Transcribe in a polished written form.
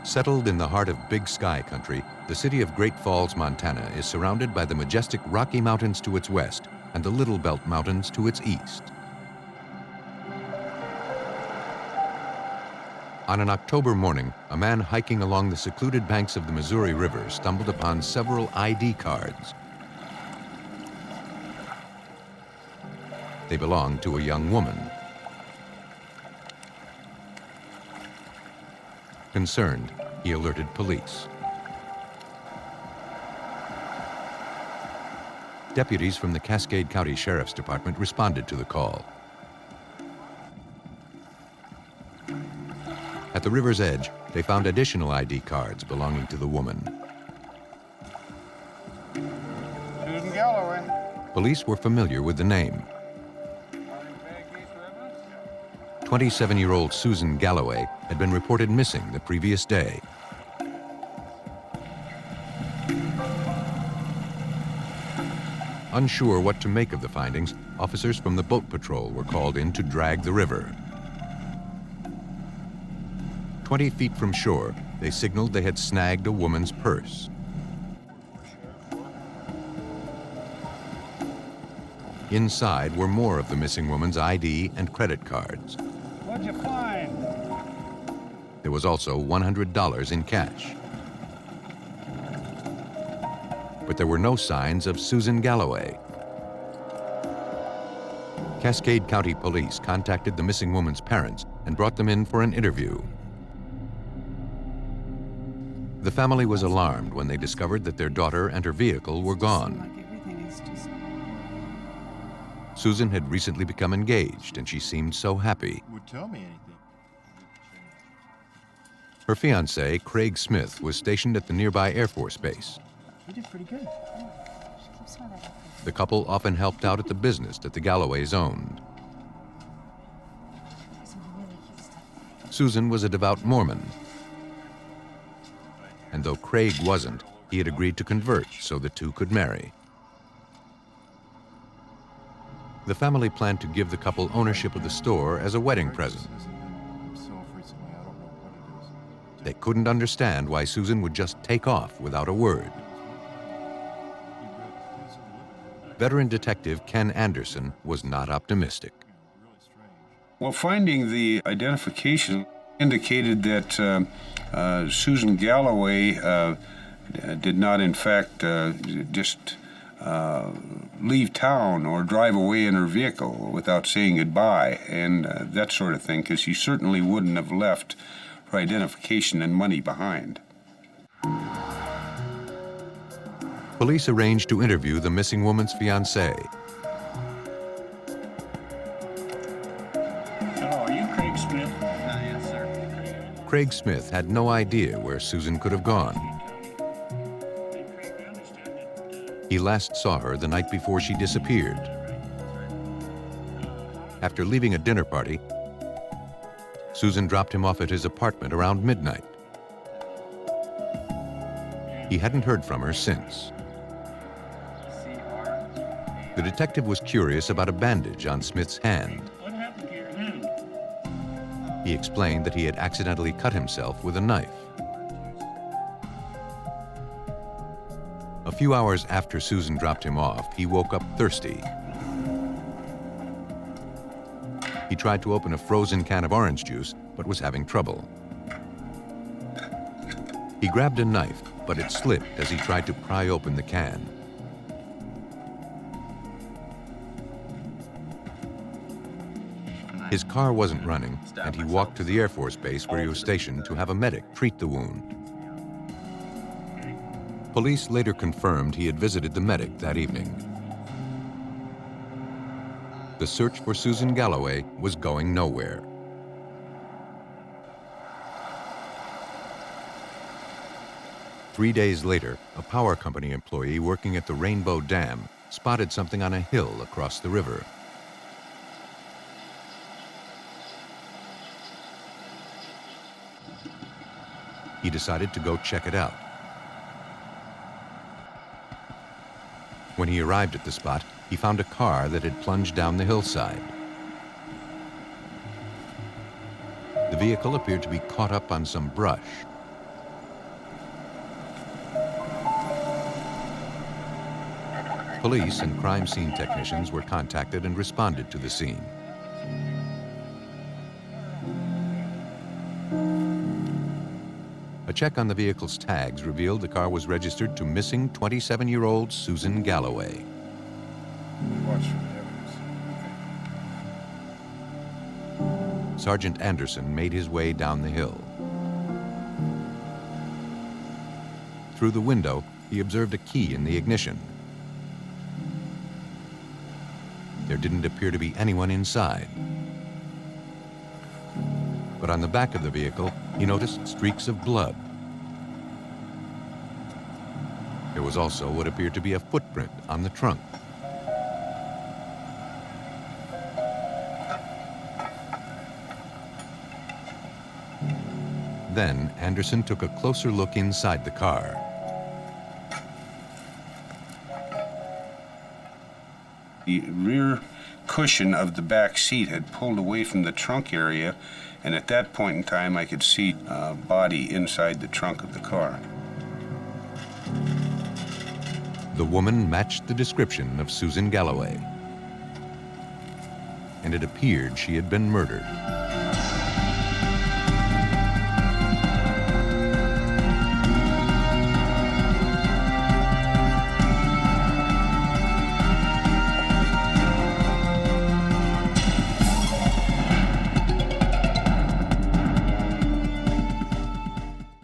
Settled in the heart of Big Sky country, the city of Great Falls, Montana is surrounded by the majestic Rocky Mountains to its west and the Little Belt Mountains to its east. On an October morning, a man hiking along the secluded banks of the Missouri River stumbled upon several ID cards. They belonged to a young woman. Concerned, he alerted police. Deputies from the Cascade County Sheriff's Department responded to the call. At the river's edge, they found additional ID cards belonging to the woman. Susan Galloway. Police were familiar with the name. 27-year-old Susan Galloway had been reported missing the previous day. Unsure what to make of the findings, officers from the boat patrol were called in to drag the river. 20 feet from shore, they signaled they had snagged a woman's purse. Inside were more of the missing woman's ID and credit cards. What'd you find? There was also $100 in cash. But there were no signs of Susan Galloway. Cascade County Police contacted the missing woman's parents and brought them in for an interview. The family was alarmed when they discovered that their daughter and her vehicle were gone. Susan had recently become engaged, and she seemed so happy. Would tell me anything. Her fiance, Craig Smith, was stationed at the nearby Air Force Base. You did pretty good. The couple often helped out at the business that the Galloways owned. Susan was a devout Mormon. And though Craig wasn't, he had agreed to convert so the two could marry. The family planned to give the couple ownership of the store as a wedding present. They couldn't understand why Susan would just take off without a word. Veteran detective Ken Anderson was not optimistic. Well, finding the identification indicated that Susan Galloway did not, in fact, just leave town or drive away in her vehicle without saying goodbye and that sort of thing, because she certainly wouldn't have left her identification and money behind. Police arranged to interview the missing woman's fiancé. Hello, are you Craig Smith? Yes, sir. Craig Smith had no idea where Susan could have gone. He last saw her the night before she disappeared. After leaving a dinner party, Susan dropped him off at his apartment around midnight. He hadn't heard from her since. The detective was curious about a bandage on Smith's hand. What happened to your hand? He explained that he had accidentally cut himself with a knife. A few hours after Susan dropped him off, he woke up thirsty. He tried to open a frozen can of orange juice, but was having trouble. He grabbed a knife, but it slipped as he tried to pry open the can. His car wasn't running, and he walked to the Air Force Base where he was stationed to have a medic treat the wound. Police later confirmed he had visited the medic that evening. The search for Susan Galloway was going nowhere. Three days later, a power company employee working at the Rainbow Dam spotted something on a hill across the river. He decided to go check it out. When he arrived at the spot, he found a car that had plunged down the hillside. The vehicle appeared to be caught up on some brush. Police and crime scene technicians were contacted and responded to the scene. A check on the vehicle's tags revealed the car was registered to missing 27-year-old Susan Galloway. Watch for the evidence. Sergeant Anderson made his way down the hill. Through the window, he observed a key in the ignition. There didn't appear to be anyone inside. But on the back of the vehicle, he noticed streaks of blood. There was also what appeared to be a footprint on the trunk. Then Anderson took a closer look inside the car. The rear cushion of the back seat had pulled away from the trunk area, and at that point in time I could see a body inside the trunk of the car. The woman matched the description of Susan Galloway, and it appeared she had been murdered.